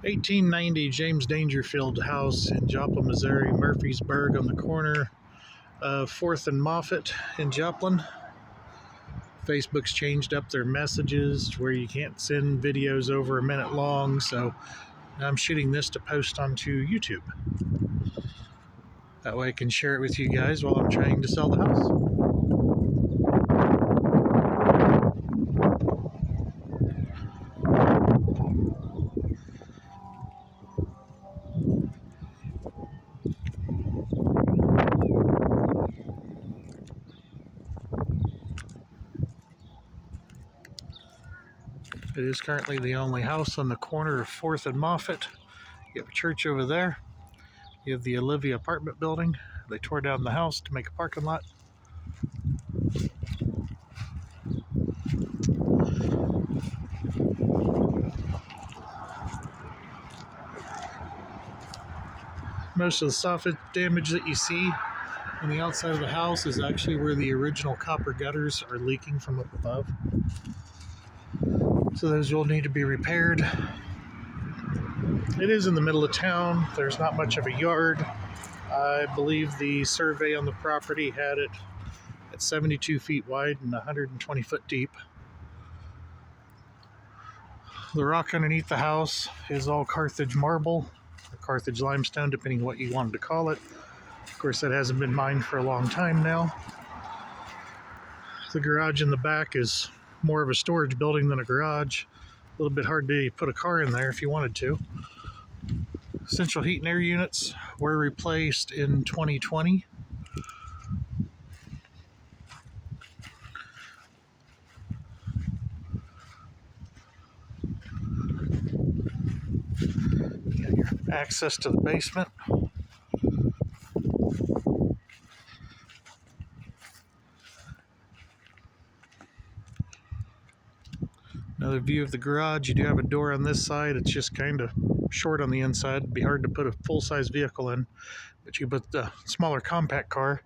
1890 James Dangerfield house in Joplin, Missouri, Murfreesburg, on the corner of 4th and Moffett in Joplin. Facebook's changed up their messages to where you can't send videos over a minute long, so I'm shooting this to post onto YouTube. That way I can share it with you guys while I'm trying to sell the house. It is currently the only house on the corner of 4th and Moffett. You have a church over there. You have the Olivia apartment building. They tore down the house to make a parking lot. Most of the soffit damage that you see on the outside of the house is actually where the original copper gutters are leaking from up above. So those will need to be repaired. It is in the middle of town. There's not much of a yard. I believe the survey on the property had it at 72 feet wide and 120 foot deep. The rock underneath the house is all Carthage marble, or Carthage limestone, depending on what you wanted to call it. Of course, that hasn't been mined for a long time now. The garage in the back is more of a storage building than a garage. A little bit hard to put a car in there if you wanted to. Central heat and air units were replaced in 2020. You got your access to the basement. Another view of the garage. You do have a door on this side. It's just kind of short on the inside. It'd be hard to put a full-size vehicle in, but you put the smaller compact car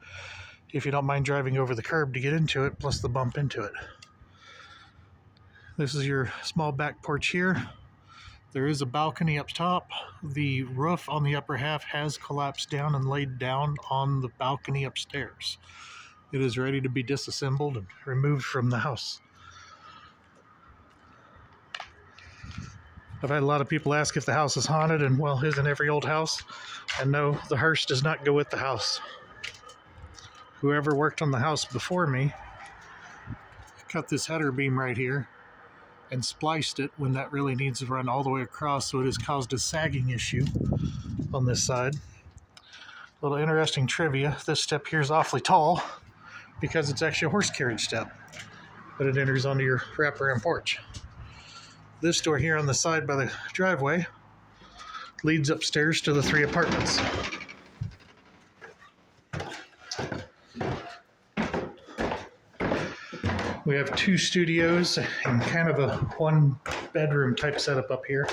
if you don't mind driving over the curb to get into it, plus the bump into it. This is your small back porch here. There is a balcony up top. The roof on the upper half has collapsed down and laid down on the balcony upstairs. It is ready to be disassembled and removed from the house. I've had a lot of people ask if the house is haunted, and well, isn't every old house? And no, the hearse does not go with the house. Whoever worked on the house before me cut this header beam right here and spliced it when that really needs to run all the way across, so it has caused a sagging issue on this side. A little interesting trivia, this step here is awfully tall because it's actually a horse carriage step, but it enters onto your wraparound porch. This door here on the side by the driveway leads upstairs to the 3 apartments. We have 2 studios and kind of a 1-bedroom type setup up here.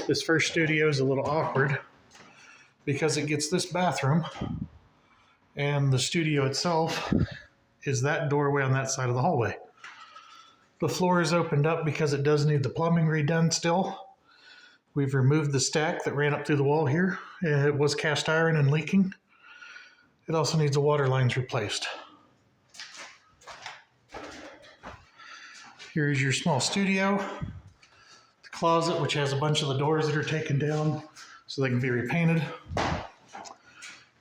This first studio is a little awkward because it gets this bathroom, and the studio itself is that doorway on that side of the hallway. The floor is opened up because it does need the plumbing redone still. We've removed the stack that ran up through the wall here. It was cast iron and leaking. It also needs the water lines replaced. Here's your small studio. The closet, which has a bunch of the doors that are taken down so they can be repainted.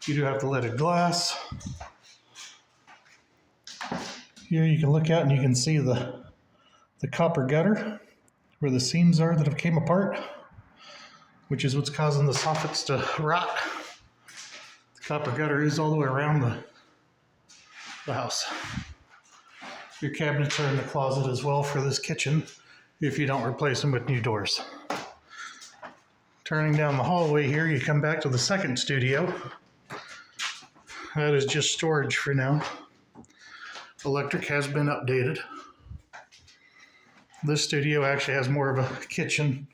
You do have the leaded glass. Here you can look out and you can see the copper gutter where the seams are that have came apart, which is what's causing the soffits to rot. The copper gutter is all the way around the house. Your cabinets are in the closet as well for this kitchen if you don't replace them with new doors. Turning down the hallway here, you come back to the second studio. That is just storage for now. Electric has been updated. This studio actually has more of a kitchen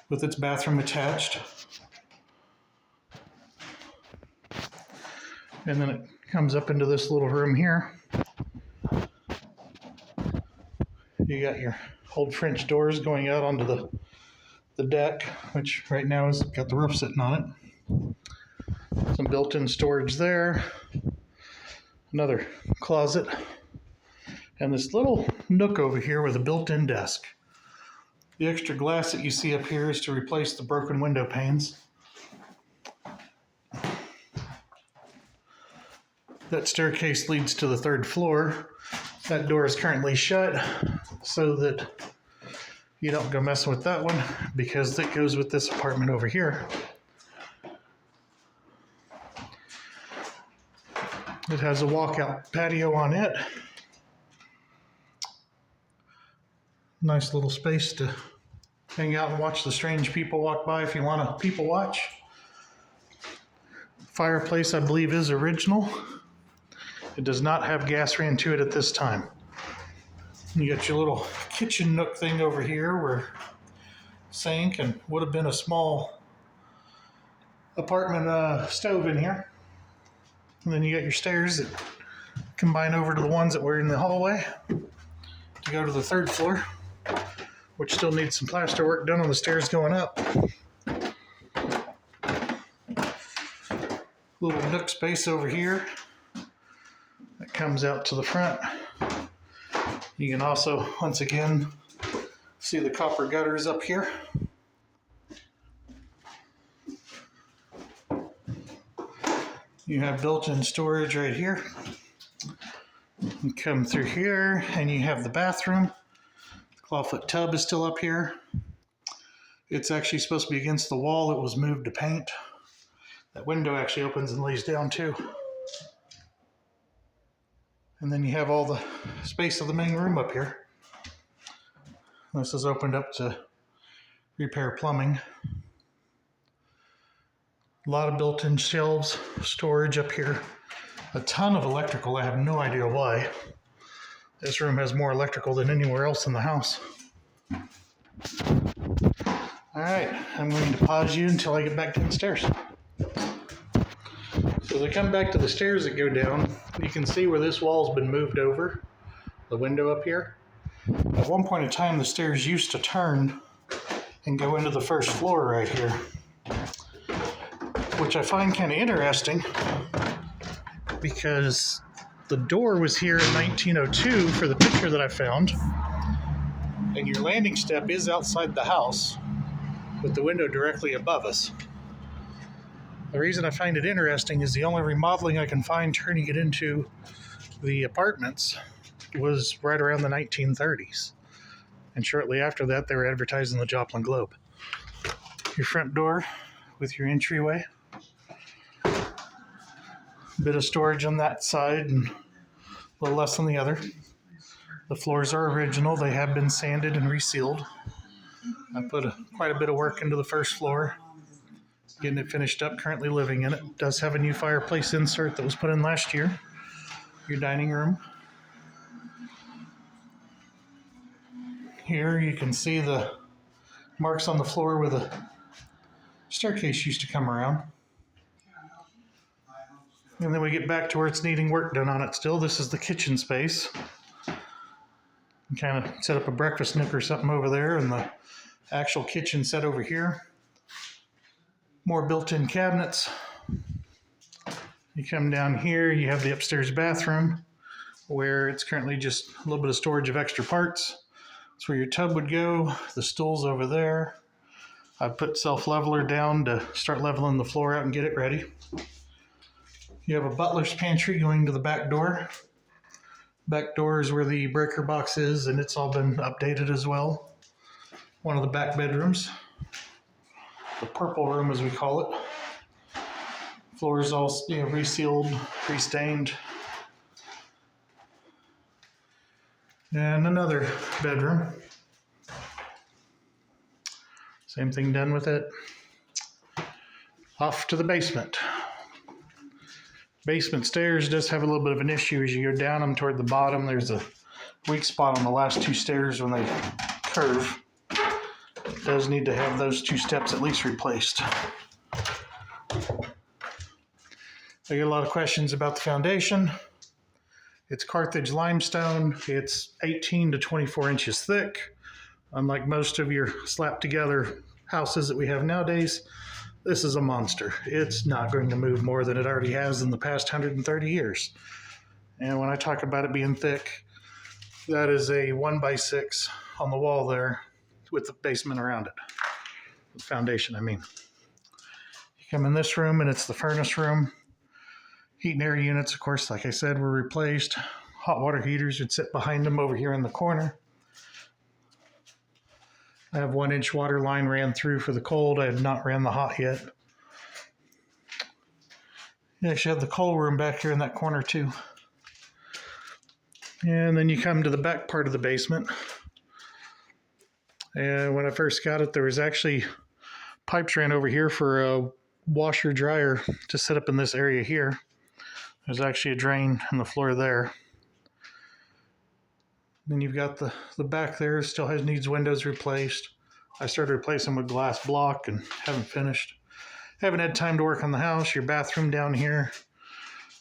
with its bathroom attached. And then it comes up into this little room here. You got your old French doors going out onto the the deck, which right now has got the roof sitting on it. Some built-in storage there. Another closet. And this little nook over here with a built-in desk. The extra glass that you see up here is to replace the broken window panes. That staircase leads to the third floor. That door is currently shut so that you don't go messing with that one because it goes with this apartment over here. It has a walkout patio on it. Nice little space to hang out and watch the strange people walk by if you want to people watch. Fireplace, I believe, is original. It does not have gas ran to it at this time. You got your little kitchen nook thing over here where sink and would have been a small apartment stove in here. And then you got your stairs that combine over to the ones that were in the hallway to go to the third floor, which still needs some plaster work done on the stairs going up. Little nook space over here that comes out to the front. You can also, once again, see the copper gutters up here. You have built-in storage right here. You come through here and you have the bathroom. The clawfoot tub is still up here. It's actually supposed to be against the wall. It was moved to paint. That window actually opens and lays down too. And then you have all the space of the main room up here. This is opened up to repair plumbing. A lot of built-in shelves, storage up here. A ton of electrical. I have no idea why. This room has more electrical than anywhere else in the house. All right, I'm going to pause you until I get back downstairs. So as I come back to the stairs that go down, you can see where this wall's been moved over, the window up here. At one point in time, the stairs used to turn and go into the first floor right here, which I find kind of interesting because the door was here in 1902 for the picture that I found, and your landing step is outside the house with the window directly above us. The reason I find it interesting is the only remodeling I can find turning it into the apartments was right around the 1930s. And shortly after that, they were advertising the Joplin Globe. Your front door with your entryway. A bit of storage on that side and a little less on the other. The floors are original. They have been sanded and resealed. I put quite a bit of work into the first floor, getting it finished up, currently living in it. It does have a new fireplace insert that was put in last year. Your dining room. Here you can see the marks on the floor where the staircase used to come around. And then we get back to where it's needing work done on it still. This is the kitchen space. You kind of set up a breakfast nook or something over there, and the actual kitchen set over here. More built-in cabinets. You come down here, you have the upstairs bathroom where it's currently just a little bit of storage of extra parts. That's where your tub would go. The stool's over there. I put self-leveler down to start leveling the floor out and get it ready. You have a butler's pantry going to the back door. Back door is where the breaker box is, and it's all been updated as well. One of the back bedrooms. The purple room, as we call it. Floor is all resealed, pre-stained. And another bedroom. Same thing done with it. Off to the basement. Basement stairs does have a little bit of an issue as you go down them toward the bottom. There's a weak spot on the last two stairs when they curve. It does need to have those two steps at least replaced. I get a lot of questions about the foundation. It's Carthage limestone. It's 18 to 24 inches thick. Unlike most of your slapped together houses that we have nowadays, this is a monster. It's not going to move more than it already has in the past 130 years. And when I talk about it being thick, that is a 1x6 on the wall there with the basement around it. The foundation, I mean. You come in this room and it's the furnace room. Heat and air units, of course, like I said, were replaced. Hot water heaters would sit behind them over here in the corner. I have 1-inch water line ran through for the cold. I have not ran the hot yet. You actually have the coal room back here in that corner too. And then you come to the back part of the basement. And when I first got it, there was actually pipes ran over here for a washer dryer to set up in this area here. There's actually a drain in the floor there. Then you've got the back there, still needs windows replaced. I started replacing with glass block and haven't finished. Haven't had time to work on the house. Your bathroom down here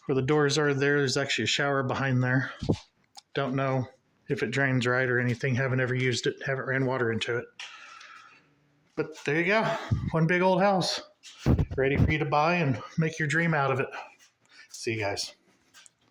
where the doors are there's actually a shower behind there. Don't know if it drains right or anything. Haven't ever used it. Haven't ran water into it. But there you go. One big old house. Ready for you to buy and make your dream out of it. See you guys.